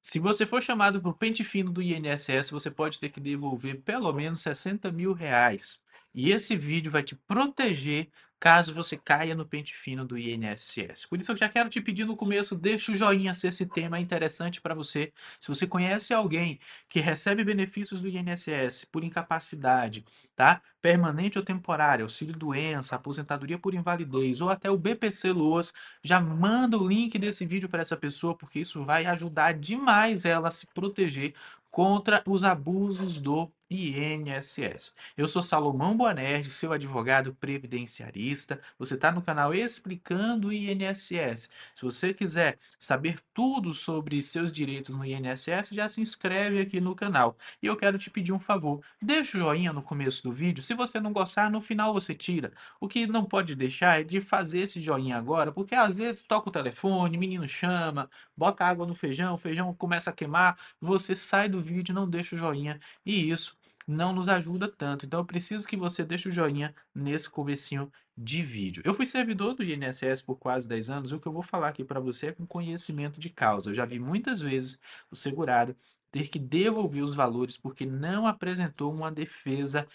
Se você for chamado para o pente fino do INSS, você pode ter que devolver pelo menos R$ 60.000. E esse vídeo vai te proteger caso você caia no pente fino do INSS. Por isso eu já quero te pedir no começo, deixa o joinha se esse tema é interessante para você. Se você conhece alguém que recebe benefícios do INSS por incapacidade, tá? Permanente ou temporária, auxílio-doença, aposentadoria por invalidez ou até o BPC-Loas, já manda o link desse vídeo para essa pessoa, porque isso vai ajudar demais ela a se proteger contra os abusos do INSS. Eu sou Salomão Boanerges, seu advogado previdenciarista. Você está no canal Explicando o INSS. Se você quiser saber tudo sobre seus direitos no INSS, já se inscreve aqui no canal. E eu quero te pedir um favor: deixa o joinha no começo do vídeo. Se você não gostar, no final você tira. O que não pode deixar é de fazer esse joinha agora, porque às vezes toca o telefone, menino chama, bota água no feijão, o feijão começa a queimar, você sai do vídeo, não deixa o joinha e isso não nos ajuda tanto. Então eu preciso que você deixe o joinha nesse comecinho de vídeo. Eu fui servidor do INSS por quase 10 anos, e o que eu vou falar aqui para você é com conhecimento de causa. Eu já vi muitas vezes o segurado ter que devolver os valores porque não apresentou uma defesa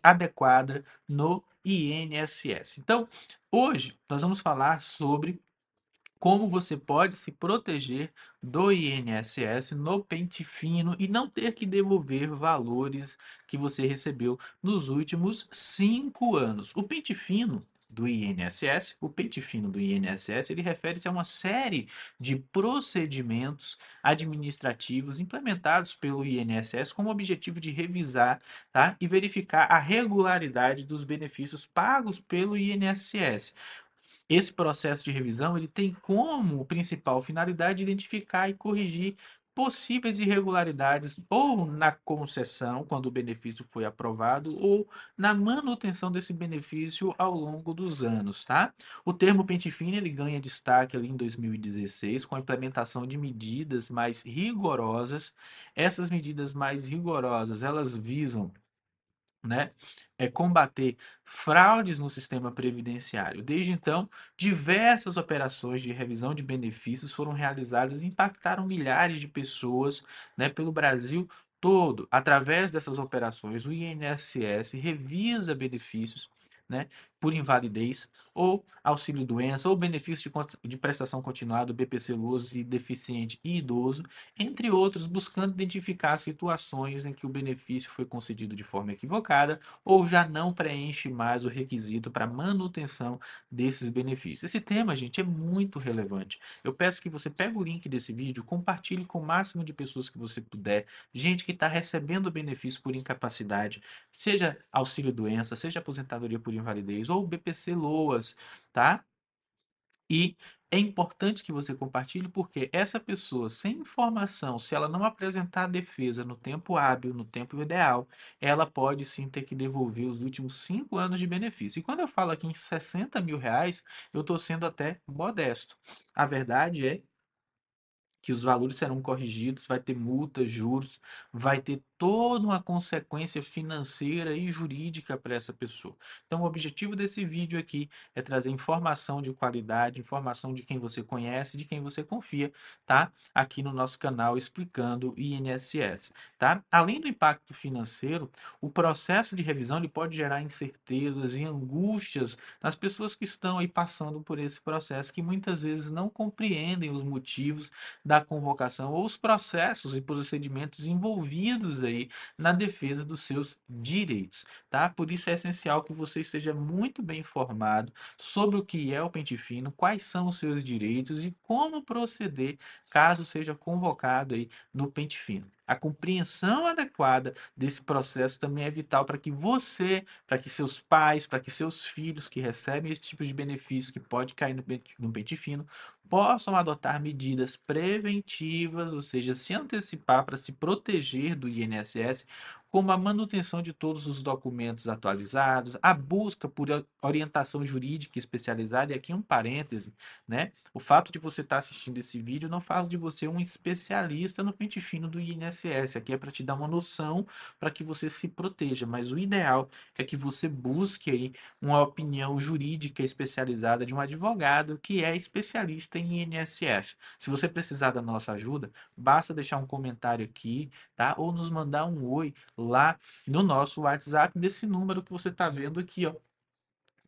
adequada no INSS. Então, hoje nós vamos falar sobre como você pode se proteger do INSS no pente fino e não ter que devolver valores que você recebeu nos últimos 5 anos. O pente fino do INSS, ele refere-se a uma série de procedimentos administrativos implementados pelo INSS com o objetivo de revisar, tá, e verificar a regularidade dos benefícios pagos pelo INSS. Esse processo de revisão ele tem como principal finalidade identificar e corrigir possíveis irregularidades ou na concessão, quando o benefício foi aprovado, ou na manutenção desse benefício ao longo dos anos, tá? O termo pente fino ele ganha destaque ali em 2016 com a implementação de medidas mais rigorosas. Essas medidas mais rigorosas, elas visam, né, combater fraudes no sistema previdenciário. Desde então, diversas operações de revisão de benefícios foram realizadas e impactaram milhares de pessoas, né, pelo Brasil todo. Através dessas operações, o INSS revisa benefícios, né, por invalidez ou auxílio-doença ou benefício de prestação continuada, BPC-Loas e deficiente e idoso, entre outros, buscando identificar situações em que o benefício foi concedido de forma equivocada ou já não preenche mais o requisito para manutenção desses benefícios. Esse tema, gente, é muito relevante. Eu peço que você pegue o link desse vídeo, compartilhe com o máximo de pessoas que você puder, gente que está recebendo benefício por incapacidade, seja auxílio-doença, seja aposentadoria por invalidez ou BPC-Loas, tá? E é importante que você compartilhe porque essa pessoa sem informação, se ela não apresentar a defesa no tempo hábil, no tempo ideal, ela pode sim ter que devolver os últimos 5 anos de benefício. E quando eu falo aqui em R$ 60.000, eu estou sendo até modesto. A verdade é que os valores serão corrigidos, vai ter multas, juros, vai ter toda uma consequência financeira e jurídica para essa pessoa. Então, o objetivo desse vídeo aqui é trazer informação de qualidade, informação de quem você conhece, de quem você confia, tá? Aqui no nosso canal explicando o INSS, tá? Além do impacto financeiro, o processo de revisão ele pode gerar incertezas e angústias nas pessoas que estão aí passando por esse processo, que muitas vezes não compreendem os motivos da convocação ou os processos e procedimentos envolvidos aí na defesa dos seus direitos, tá? Por isso é essencial que você esteja muito bem informado sobre o que é o pente fino, quais são os seus direitos e como proceder caso seja convocado aí no pente fino. A compreensão adequada desse processo também é vital para que você, para que seus pais, para que seus filhos que recebem esse tipo de benefício que pode cair no pente fino, possam adotar medidas preventivas, ou seja, se antecipar para se proteger do INSS como a manutenção de todos os documentos atualizados, a busca por orientação jurídica especializada, e aqui um parêntese, né? O fato de você estar assistindo esse vídeo não faz de você um especialista no pente fino do INSS. Aqui é para te dar uma noção para que você se proteja, mas o ideal é que você busque aí uma opinião jurídica especializada de um advogado que é especialista em INSS. Se você precisar da nossa ajuda, basta deixar um comentário aqui, tá? Ou nos mandar um oi lá no nosso WhatsApp, desse número que você está vendo aqui, ó.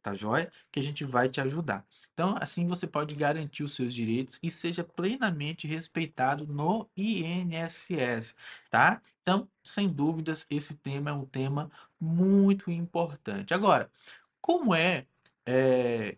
Tá joia? Que a gente vai te ajudar. Então, assim você pode garantir os seus direitos e seja plenamente respeitado no INSS, tá? Então, sem dúvidas, esse tema é um tema muito importante. Agora, como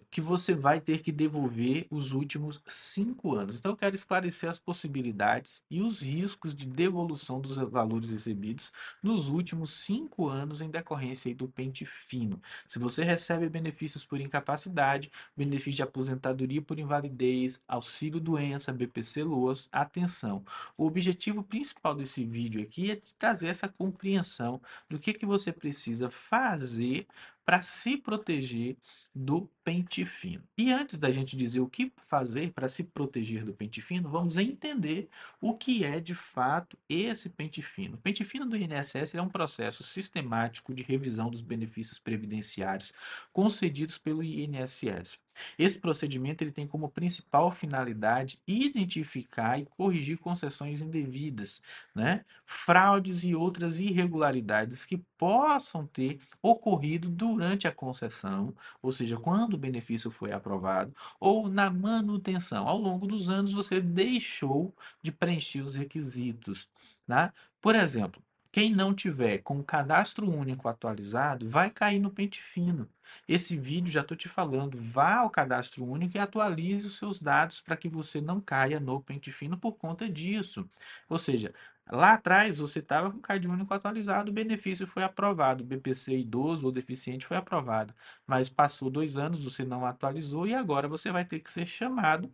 que você vai ter que devolver os últimos 5 anos? Então, eu quero esclarecer as possibilidades e os riscos de devolução dos valores recebidos nos últimos 5 anos em decorrência aí do pente fino. Se você recebe benefícios por incapacidade, benefício de aposentadoria por invalidez, auxílio-doença, BPC-Loas, atenção. O objetivo principal desse vídeo aqui é de trazer essa compreensão do que você precisa fazer para se proteger do pente fino. E antes da gente dizer o que fazer para se proteger do pente fino, vamos entender o que é de fato esse pente fino. O pente fino do INSS é um processo sistemático de revisão dos benefícios previdenciários concedidos pelo INSS. Esse procedimento ele tem como principal finalidade identificar e corrigir concessões indevidas, né? Fraudes e outras irregularidades que possam ter ocorrido durante a concessão, ou seja, quando o benefício foi aprovado, ou na manutenção. Ao longo dos anos, você deixou de preencher os requisitos, tá? Por exemplo, quem não tiver com o cadastro único atualizado vai cair no pente fino. Esse vídeo já estou te falando, vá ao cadastro único e atualize os seus dados para que você não caia no pente fino por conta disso. Ou seja, lá atrás você estava com o CAD único atualizado, o benefício foi aprovado, o BPC idoso ou deficiente foi aprovado, mas passou 2 anos, você não atualizou e agora você vai ter que ser chamado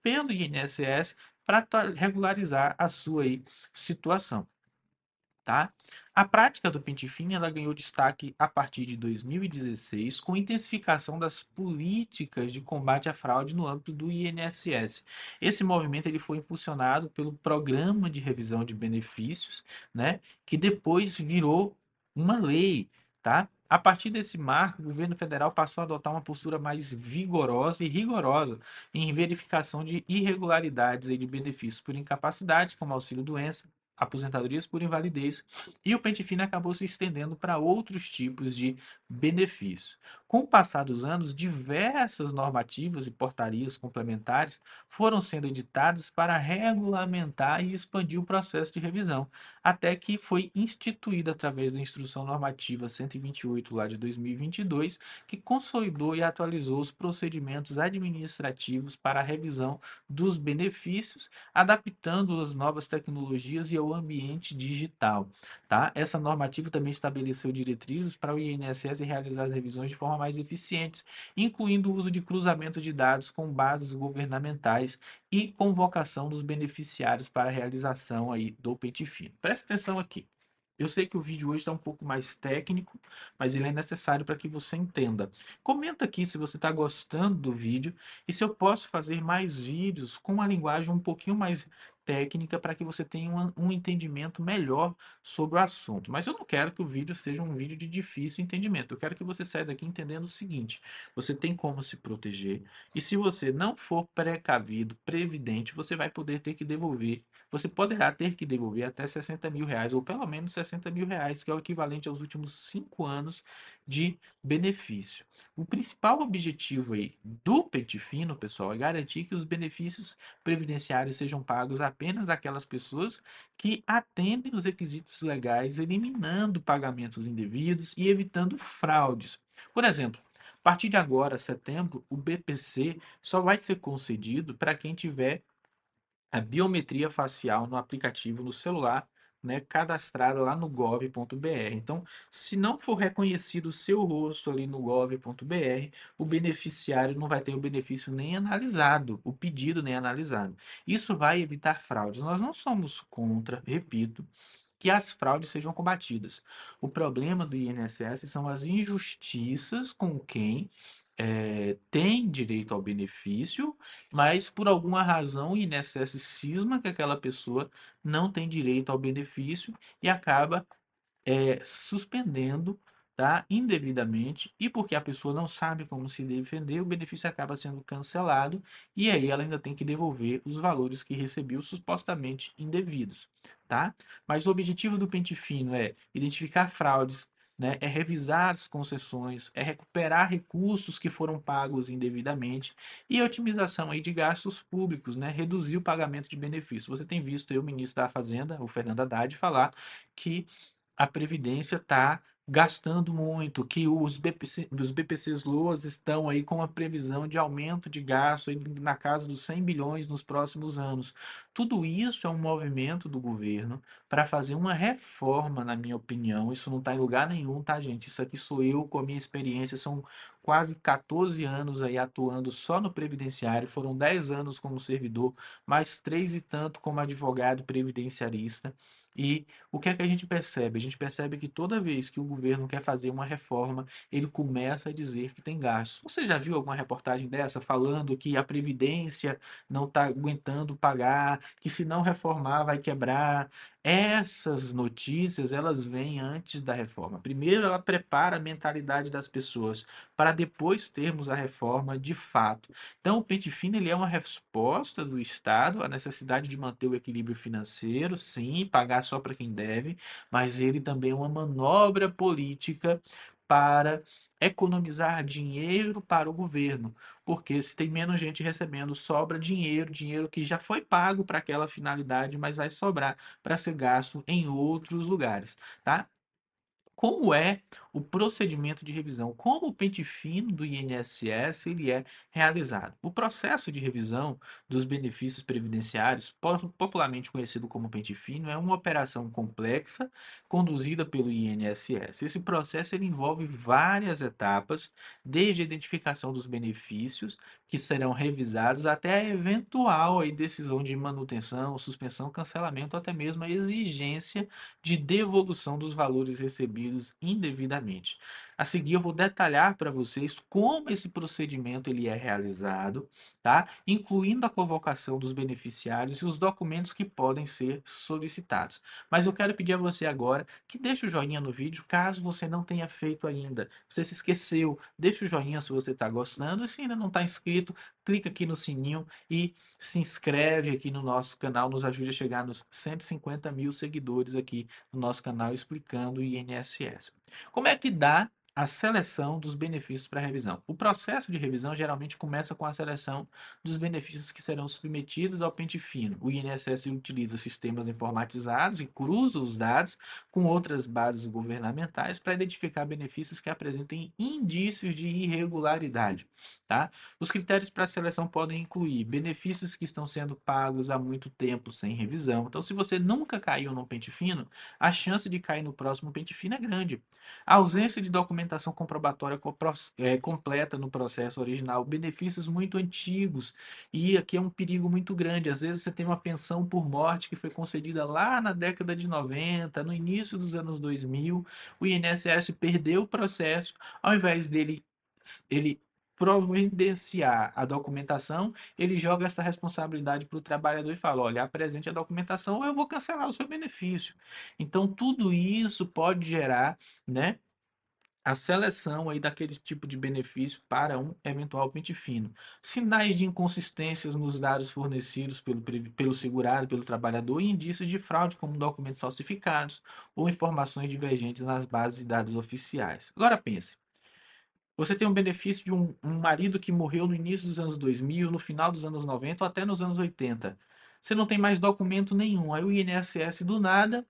pelo INSS para regularizar a sua aí, situação, tá? A prática do pente fino ela ganhou destaque a partir de 2016 com intensificação das políticas de combate à fraude no âmbito do INSS. Esse movimento ele foi impulsionado pelo Programa de Revisão de Benefícios, né, que depois virou uma lei, tá? A partir desse marco, o governo federal passou a adotar uma postura mais vigorosa e rigorosa em verificação de irregularidades aí de benefícios por incapacidade, como auxílio-doença, aposentadorias por invalidez, e o pente fino acabou se estendendo para outros tipos de benefícios. Com o passar dos anos, diversas normativas e portarias complementares foram sendo editadas para regulamentar e expandir o processo de revisão, até que foi instituída através da Instrução Normativa 128 lá de 2022, que consolidou e atualizou os procedimentos administrativos para a revisão dos benefícios, adaptando as novas tecnologias e ao ambiente digital, tá? Essa normativa também estabeleceu diretrizes para o INSS realizar as revisões de forma mais eficientes, incluindo o uso de cruzamento de dados com bases governamentais e convocação dos beneficiários para a realização aí do pente fino. Presta atenção aqui. Eu sei que o vídeo hoje está um pouco mais técnico, mas ele é necessário para que você entenda. Comenta aqui se você está gostando do vídeo e se eu posso fazer mais vídeos com uma linguagem um pouquinho mais técnica para que você tenha um entendimento melhor sobre o assunto. Mas eu não quero que o vídeo seja um vídeo de difícil entendimento. Eu quero que você saia daqui entendendo o seguinte: você tem como se proteger e se você não for precavido, previdente, você vai poder ter que devolver. Você poderá ter que devolver até R$ 60.000, ou pelo menos R$ 60.000, que é o equivalente aos últimos 5 anos de benefício. O principal objetivo aí do pente fino, pessoal, é garantir que os benefícios previdenciários sejam pagos apenas àquelas pessoas que atendem os requisitos legais, eliminando pagamentos indevidos e evitando fraudes. Por exemplo, a partir de agora, setembro, o BPC só vai ser concedido para quem tiver a biometria facial no aplicativo no celular, né, cadastrada lá no gov.br. Então, se não for reconhecido o seu rosto ali no gov.br, o beneficiário não vai ter o benefício nem analisado, o pedido nem analisado. Isso vai evitar fraudes. Nós não somos contra, repito, que as fraudes sejam combatidas. O problema do INSS são as injustiças com quem tem direito ao benefício, mas por alguma razão o INSS cisma que aquela pessoa não tem direito ao benefício e acaba suspendendo, tá, indevidamente, e porque a pessoa não sabe como se defender, o benefício acaba sendo cancelado e aí ela ainda tem que devolver os valores que recebeu supostamente indevidos, tá? Mas o objetivo do pente fino é identificar fraudes, né, é revisar as concessões, é recuperar recursos que foram pagos indevidamente e otimização aí de gastos públicos, né, reduzir o pagamento de benefícios. Você tem visto aí o ministro da Fazenda, o Fernando Haddad, falar que a Previdência está gastando muito, que os BPCs LOAS estão aí com uma previsão de aumento de gasto aí na casa dos 100 bilhões nos próximos anos. Tudo isso é um movimento do governo para fazer uma reforma, na minha opinião. Isso não está em lugar nenhum, tá, gente? Isso aqui sou eu com a minha experiência, são quase 14 anos aí atuando só no previdenciário, foram 10 anos como servidor, mais 3 e tanto como advogado previdenciarista. E o que é que a gente percebe? A gente percebe que toda vez que o governo quer fazer uma reforma, ele começa a dizer que tem gastos. Você já viu alguma reportagem dessa falando que a Previdência não está aguentando pagar, que se não reformar vai quebrar? Essas notícias, elas vêm antes da reforma. Primeiro, ela prepara a mentalidade das pessoas para depois termos a reforma de fato. Então, o pente fino ele é uma resposta do Estado à necessidade de manter o equilíbrio financeiro, sim, pagar só para quem deve, mas ele também é uma manobra política para economizar dinheiro para o governo, porque se tem menos gente recebendo, sobra dinheiro, dinheiro que já foi pago para aquela finalidade, mas vai sobrar para ser gasto em outros lugares, tá? Como é o procedimento de revisão? Como o pente fino do INSS ele é realizado? O processo de revisão dos benefícios previdenciários, popularmente conhecido como pente fino, é uma operação complexa conduzida pelo INSS. Esse processo ele envolve várias etapas, desde a identificação dos benefícios que serão revisados até a eventual aí, decisão de manutenção, suspensão, cancelamento, até mesmo a exigência de devolução dos valores recebidos indevidamente. A seguir, eu vou detalhar para vocês como esse procedimento ele é realizado, tá? Incluindo a convocação dos beneficiários e os documentos que podem ser solicitados. Mas eu quero pedir a você agora que deixe o joinha no vídeo, caso você não tenha feito ainda. Você se esqueceu, deixa o joinha se você está gostando e se ainda não está inscrito, clica aqui no sininho e se inscreve aqui no nosso canal, nos ajude a chegar nos 150 mil seguidores aqui no nosso canal explicando o INSS. Como é que dá a seleção dos benefícios para revisão? O processo de revisão geralmente começa com a seleção dos benefícios que serão submetidos ao pente fino. O INSS utiliza sistemas informatizados e cruza os dados com outras bases governamentais para identificar benefícios que apresentem indícios de irregularidade, tá? Os critérios para a seleção podem incluir benefícios que estão sendo pagos há muito tempo sem revisão. Então, se você nunca caiu no pente fino, a chance de cair no próximo pente fino é grande. A ausência de documentação comprobatória completa no processo original, benefícios muito antigos, e aqui é um perigo muito grande. Às vezes você tem uma pensão por morte que foi concedida lá na década de 90, no início dos anos 2000, o INSS perdeu o processo, ao invés dele ele providenciar a documentação, ele joga essa responsabilidade para o trabalhador e fala: olha, apresente a documentação ou eu vou cancelar o seu benefício. Então, tudo isso pode gerar, né, a seleção aí daquele tipo de benefício para um eventual pente fino. Sinais de inconsistências nos dados fornecidos pelo segurado, pelo trabalhador, e indícios de fraude, como documentos falsificados ou informações divergentes nas bases de dados oficiais. Agora pense. Você tem um benefício de um marido que morreu no início dos anos 2000, no final dos anos 90 ou até nos anos 80. Você não tem mais documento nenhum. Aí o INSS do nada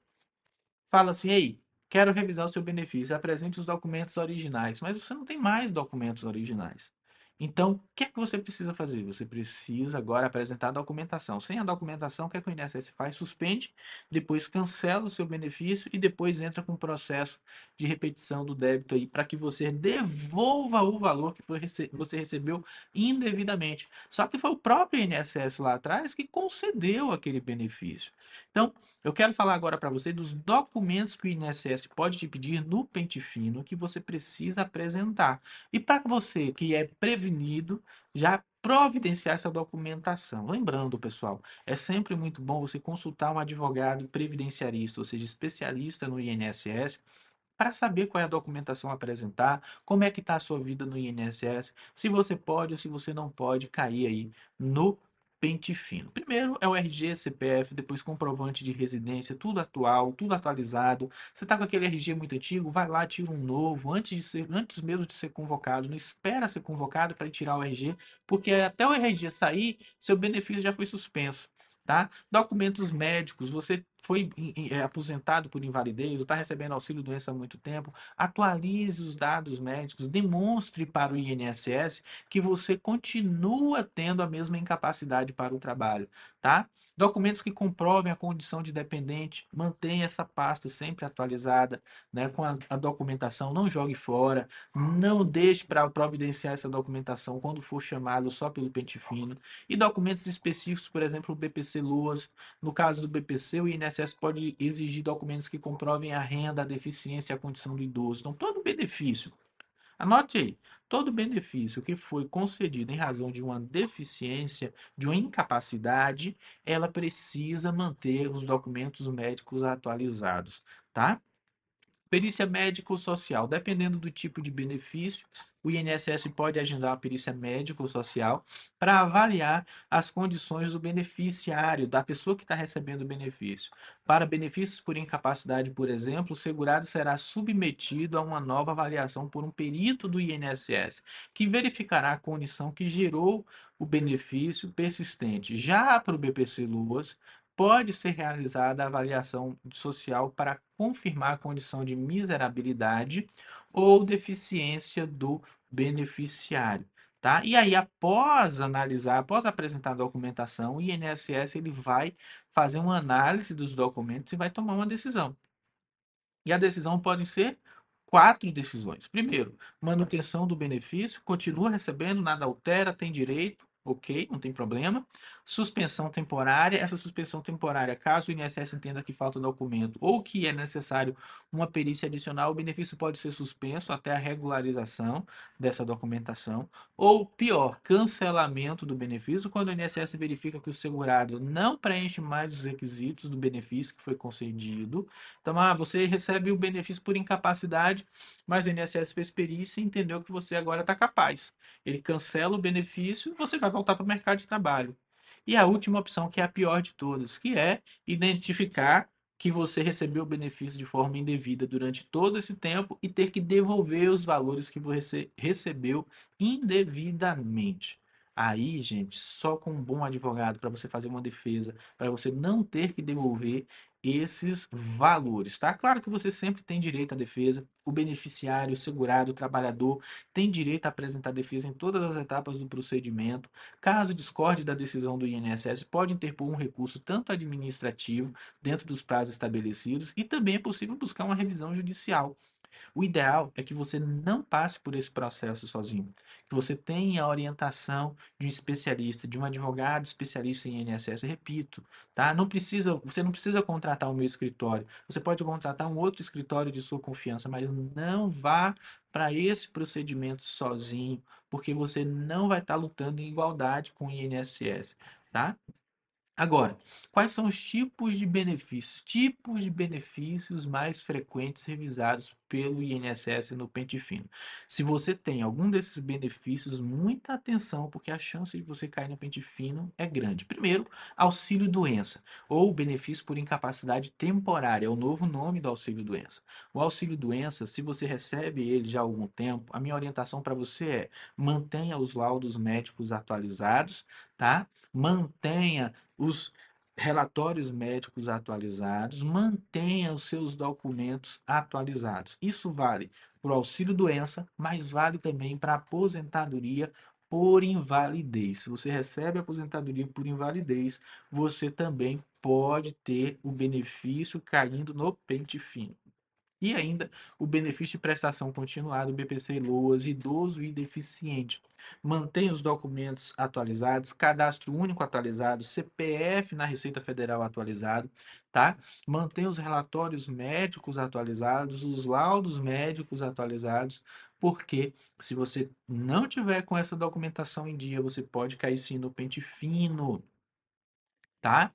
fala assim: ei, quero revisar o seu benefício, apresente os documentos originais. Mas você não tem mais documentos originais. Então, o que é que você precisa fazer? Você precisa agora apresentar a documentação. Sem a documentação, o que é que o INSS faz? Suspende, depois cancela o seu benefício e depois entra com o processo de repetição do débito aí para que você devolva o valor que você recebeu indevidamente. Só que foi o próprio INSS lá atrás que concedeu aquele benefício. Então, eu quero falar agora para você dos documentos que o INSS pode te pedir no pente fino que você precisa apresentar. E para você que é prevenido, já providenciar essa documentação. Lembrando, pessoal, é sempre muito bom você consultar um advogado previdenciarista, ou seja, especialista no INSS, para saber qual é a documentação a apresentar, como é que está a sua vida no INSS, se você pode ou se você não pode cair aí no pente fino. Primeiro é o RG, CPF, depois comprovante de residência, tudo atual, tudo atualizado. Você está com aquele RG muito antigo, vai lá, tira um novo, antes mesmo de ser convocado. Não espera ser convocado para tirar o RG, porque até o RG sair, seu benefício já foi suspenso. Tá? Documentos médicos, você foi aposentado por invalidez, ou está recebendo auxílio-doença há muito tempo, atualize os dados médicos, demonstre para o INSS que você continua tendo a mesma incapacidade para o trabalho, tá? Documentos que comprovem a condição de dependente, mantenha essa pasta sempre atualizada, né, com a documentação, não jogue fora, não deixe para providenciar essa documentação quando for chamado só pelo pente fino. E documentos específicos, por exemplo, o BPC Luas. No caso do BPC, o INSS pode exigir documentos que comprovem a renda, a deficiência e a condição do idoso. Então, todo benefício, anote aí, todo benefício que foi concedido em razão de uma deficiência, de uma incapacidade, ela precisa manter os documentos médicos atualizados, tá? Perícia médico-social. Dependendo do tipo de benefício, o INSS pode agendar a perícia médico-social para avaliar as condições do beneficiário, da pessoa que está recebendo o benefício. Para benefícios por incapacidade, por exemplo, o segurado será submetido a uma nova avaliação por um perito do INSS, que verificará a condição que gerou o benefício persistente. Já para o BPC Luas, pode ser realizada a avaliação social para confirmar a condição de miserabilidade ou deficiência do beneficiário. Tá? E aí, após analisar, após apresentar a documentação, o INSS ele vai fazer uma análise dos documentos e vai tomar uma decisão. E a decisão pode ser quatro decisões. Primeiro, manutenção do benefício, continua recebendo, nada altera, tem direito, ok, não tem problema. Suspensão temporária, essa suspensão temporária, caso o INSS entenda que falta documento ou que é necessário uma perícia adicional, o benefício pode ser suspenso até a regularização dessa documentação. Ou pior, cancelamento do benefício, quando o INSS verifica que o segurado não preenche mais os requisitos do benefício que foi concedido. Então, você recebe o benefício por incapacidade, mas o INSS fez perícia e entendeu que você agora está capaz. Ele cancela o benefício e você vai voltar para o mercado de trabalho. E a última opção, que é a pior de todas, que é identificar que você recebeu o benefício de forma indevida durante todo esse tempo e ter que devolver os valores que você recebeu indevidamente. Aí, gente, só com um bom advogado para você fazer uma defesa, para você não ter que devolver esses valores, tá? Claro que você sempre tem direito à defesa, o beneficiário, o segurado, o trabalhador tem direito a apresentar defesa em todas as etapas do procedimento. Caso discorde da decisão do INSS, pode interpor um recurso tanto administrativo, dentro dos prazos estabelecidos, e também é possível buscar uma revisão judicial. O ideal é que você não passe por esse processo sozinho, que você tenha a orientação de um especialista, de um advogado especialista em INSS. Repito, tá? Você não precisa contratar o meu escritório. Você pode contratar um outro escritório de sua confiança, mas não vá para esse procedimento sozinho, porque você não vai estar lutando em igualdade com o INSS, tá? Agora, quais são os tipos de benefícios? Tipos de benefícios mais frequentes revisados pelo INSS no pente fino. Se você tem algum desses benefícios, muita atenção, porque a chance de você cair no pente fino é grande. Primeiro, auxílio-doença, ou benefício por incapacidade temporária, é o novo nome do auxílio-doença. O auxílio-doença, se você recebe ele já há algum tempo, a minha orientação para você é mantenha os laudos médicos atualizados, tá? Mantenha os relatórios médicos atualizados, mantenha os seus documentos atualizados. Isso vale para o auxílio doença, mas vale também para a aposentadoria por invalidez. Se você recebe aposentadoria por invalidez, você também pode ter o benefício caindo no pente fino. E ainda o benefício de prestação continuada, o BPC-Loas, idoso e deficiente. Mantém os documentos atualizados, cadastro único atualizado, CPF na Receita Federal atualizado, tá? Mantém os relatórios médicos atualizados, os laudos médicos atualizados, porque se você não tiver com essa documentação em dia, você pode cair sim no pente fino, tá?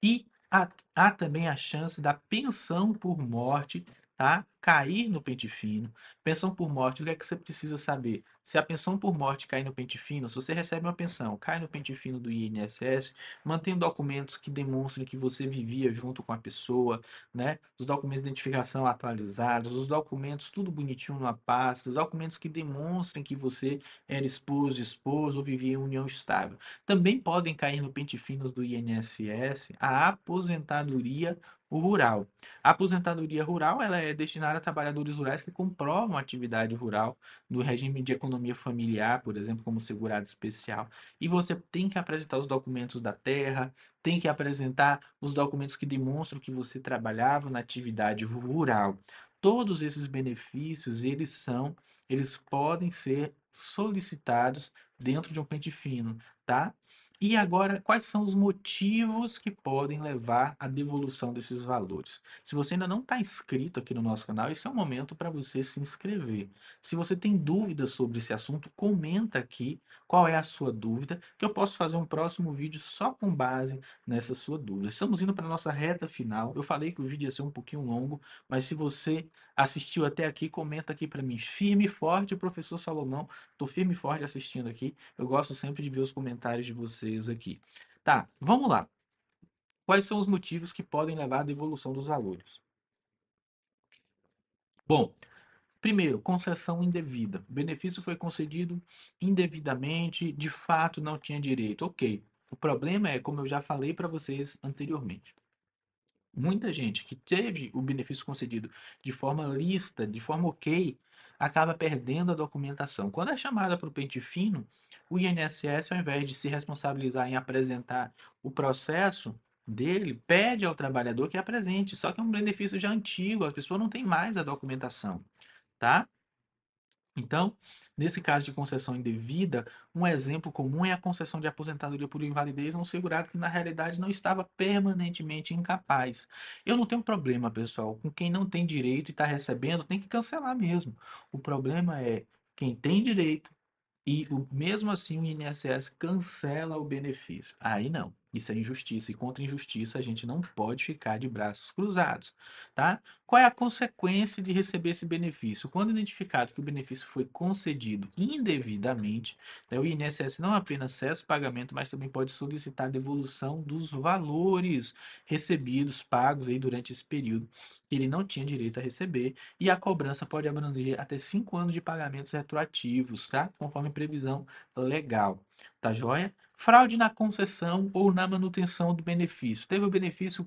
E há também a chance da pensão por morte, tá? Cair no pente fino. Pensão por morte, o que é que você precisa saber? Se a pensão por morte cair no pente fino, se você recebe uma pensão, cai no pente fino do INSS, mantém documentos que demonstrem que você vivia junto com a pessoa, né? Os documentos de identificação atualizados, os documentos tudo bonitinho numa pasta, os documentos que demonstrem que você era esposo ou vivia em união estável. Também podem cair no pente fino do INSS a aposentadoria rural. A aposentadoria rural ela é destinada a trabalhadores rurais que comprovam atividade rural no regime de economia familiar, por exemplo, como segurado especial. E você tem que apresentar os documentos da terra, tem que apresentar os documentos que demonstram que você trabalhava na atividade rural. Todos esses benefícios, eles podem ser solicitados dentro de um pente fino, tá? E agora, quais são os motivos que podem levar à devolução desses valores? Se você ainda não está inscrito aqui no nosso canal, esse é o momento para você se inscrever. Se você tem dúvidas sobre esse assunto, comenta aqui qual é a sua dúvida, que eu posso fazer um próximo vídeo só com base nessa sua dúvida. Estamos indo para a nossa reta final. Eu falei que o vídeo ia ser um pouquinho longo, mas se você assistiu até aqui, comenta aqui para mim. Firme e forte, professor Salomão. Estou firme e forte assistindo aqui. Eu gosto sempre de ver os comentários de vocês aqui. Tá, vamos lá. Quais são os motivos que podem levar à devolução dos valores? Bom, primeiro, concessão indevida. O benefício foi concedido indevidamente, de fato não tinha direito. Ok. O problema é, como eu já falei para vocês anteriormente, muita gente que teve o benefício concedido de forma lícita, de forma ok, acaba perdendo a documentação. Quando é chamada para o pente fino, o INSS, ao invés de se responsabilizar em apresentar o processo dele, pede ao trabalhador que apresente. Só que é um benefício já antigo, a pessoa não tem mais a documentação, tá? Então, nesse caso de concessão indevida, um exemplo comum é a concessão de aposentadoria por invalidez a um segurado que na realidade não estava permanentemente incapaz. Eu não tenho problema, pessoal, com quem não tem direito e está recebendo, tem que cancelar mesmo. O problema é quem tem direito e mesmo assim o INSS cancela o benefício. Aí não, isso é injustiça e contra injustiça a gente não pode ficar de braços cruzados, tá? Qual é a consequência de receber esse benefício? Quando identificado que o benefício foi concedido indevidamente, né, o INSS não apenas cessa o pagamento, mas também pode solicitar a devolução dos valores recebidos, pagos aí durante esse período que ele não tinha direito a receber, e a cobrança pode abranger até 5 anos de pagamentos retroativos, tá? Conforme previsão legal, tá joia? Fraude na concessão ou na manutenção do benefício. Teve o benefício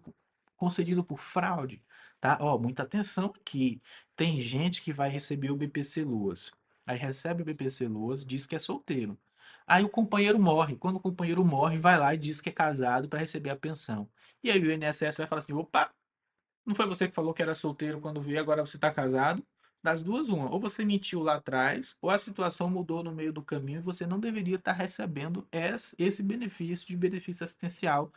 concedido por fraude, tá? Ó, muita atenção aqui. Tem gente que vai receber o BPC Loas. Aí recebe o BPC Loas, diz que é solteiro. Aí o companheiro morre. Quando o companheiro morre, vai lá e diz que é casado para receber a pensão. E aí o INSS vai falar assim: opa, não foi você que falou que era solteiro quando veio, agora você está casado? Das duas, uma. Ou você mentiu lá atrás, ou a situação mudou no meio do caminho e você não deveria estar recebendo esse benefício de benefício assistencial,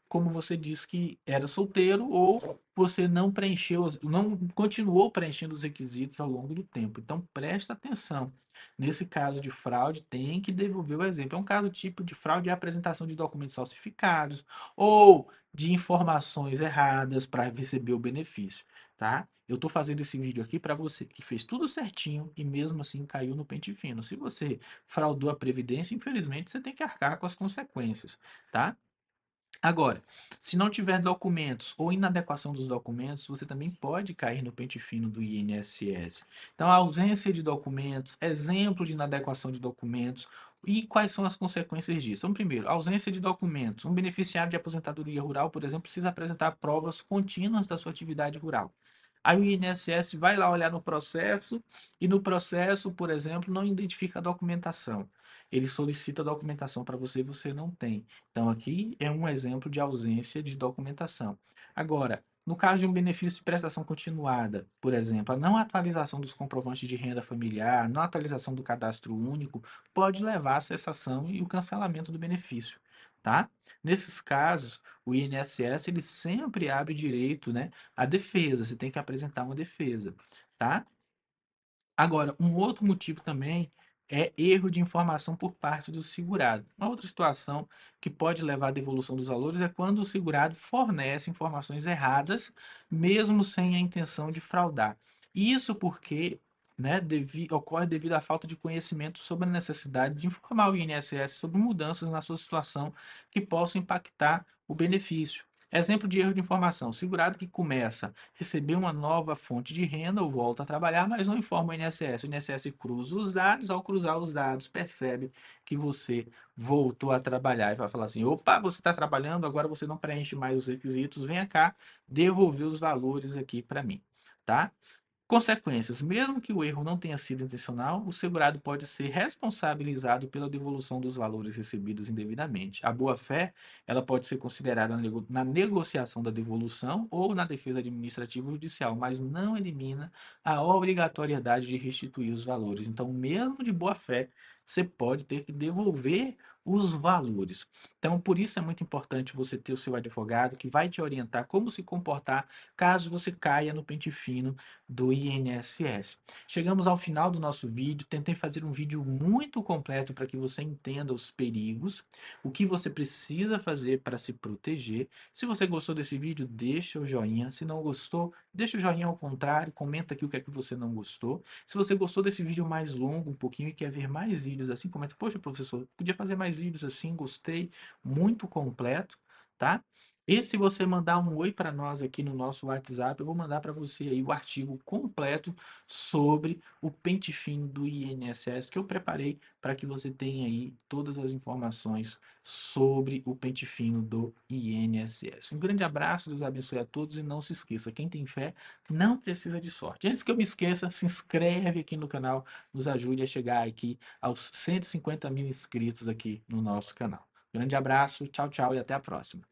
como você disse que era solteiro, ou você não preencheu, não continuou preenchendo os requisitos ao longo do tempo. Então presta atenção. Nesse caso de fraude, tem que devolver o exemplo. É um caso tipo de fraude é a apresentação de documentos falsificados, ou de informações erradas para receber o benefício, tá? Eu estou fazendo esse vídeo aqui para você que fez tudo certinho e mesmo assim caiu no pente fino. Se você fraudou a previdência, infelizmente você tem que arcar com as consequências, tá? Agora, se não tiver documentos ou inadequação dos documentos, você também pode cair no pente fino do INSS. Então, a ausência de documentos, exemplo de inadequação de documentos, e quais são as consequências disso? Então, primeiro, ausência de documentos. Um beneficiário de aposentadoria rural, por exemplo, precisa apresentar provas contínuas da sua atividade rural. Aí o INSS vai lá olhar no processo e no processo, por exemplo, não identifica a documentação. Ele solicita a documentação para você e você não tem. Então aqui é um exemplo de ausência de documentação. Agora, no caso de um benefício de prestação continuada, por exemplo, a não atualização dos comprovantes de renda familiar, a não atualização do cadastro único, pode levar à cessação e o cancelamento do benefício, tá? Nesses casos, o INSS ele sempre abre direito, né, à defesa. Você tem que apresentar uma defesa, tá? Agora, um outro motivo também é erro de informação por parte do segurado. Uma outra situação que pode levar à devolução dos valores é quando o segurado fornece informações erradas, mesmo sem a intenção de fraudar. Isso porque, né, ocorre devido à falta de conhecimento sobre a necessidade de informar o INSS sobre mudanças na sua situação que possam impactar o benefício. Exemplo de erro de informação: segurado que começa a receber uma nova fonte de renda ou volta a trabalhar, mas não informa o INSS. O INSS cruza os dados, ao cruzar os dados, percebe que você voltou a trabalhar e vai falar assim: opa, você está trabalhando, agora você não preenche mais os requisitos, venha cá devolver os valores aqui para mim, tá? Consequências: mesmo que o erro não tenha sido intencional, o segurado pode ser responsabilizado pela devolução dos valores recebidos indevidamente. A boa-fé, ela pode ser considerada na negociação da devolução ou na defesa administrativa ou judicial, mas não elimina a obrigatoriedade de restituir os valores. Então, mesmo de boa-fé, você pode ter que devolver os valores. Então, por isso é muito importante você ter o seu advogado que vai te orientar como se comportar caso você caia no pente fino do INSS. Chegamos ao final do nosso vídeo. Tentei fazer um vídeo muito completo para que você entenda os perigos, o que você precisa fazer para se proteger. Se você gostou desse vídeo, deixa o joinha. Se não gostou, deixa o joinha ao contrário, comenta aqui o que é que você não gostou. Se você gostou desse vídeo mais longo um pouquinho e quer ver mais vídeos assim, comenta: poxa, professor, podia fazer mais vídeos assim, gostei, muito completo, tá? E se você mandar um oi para nós aqui no nosso WhatsApp, eu vou mandar para você aí o artigo completo sobre o pente fino do INSS que eu preparei para que você tenha aí todas as informações sobre o pente fino do INSS. Um grande abraço, Deus abençoe a todos e não se esqueça, quem tem fé não precisa de sorte. Antes que eu me esqueça, se inscreve aqui no canal, nos ajude a chegar aqui aos 150 mil inscritos aqui no nosso canal. Grande abraço, tchau, tchau e até a próxima.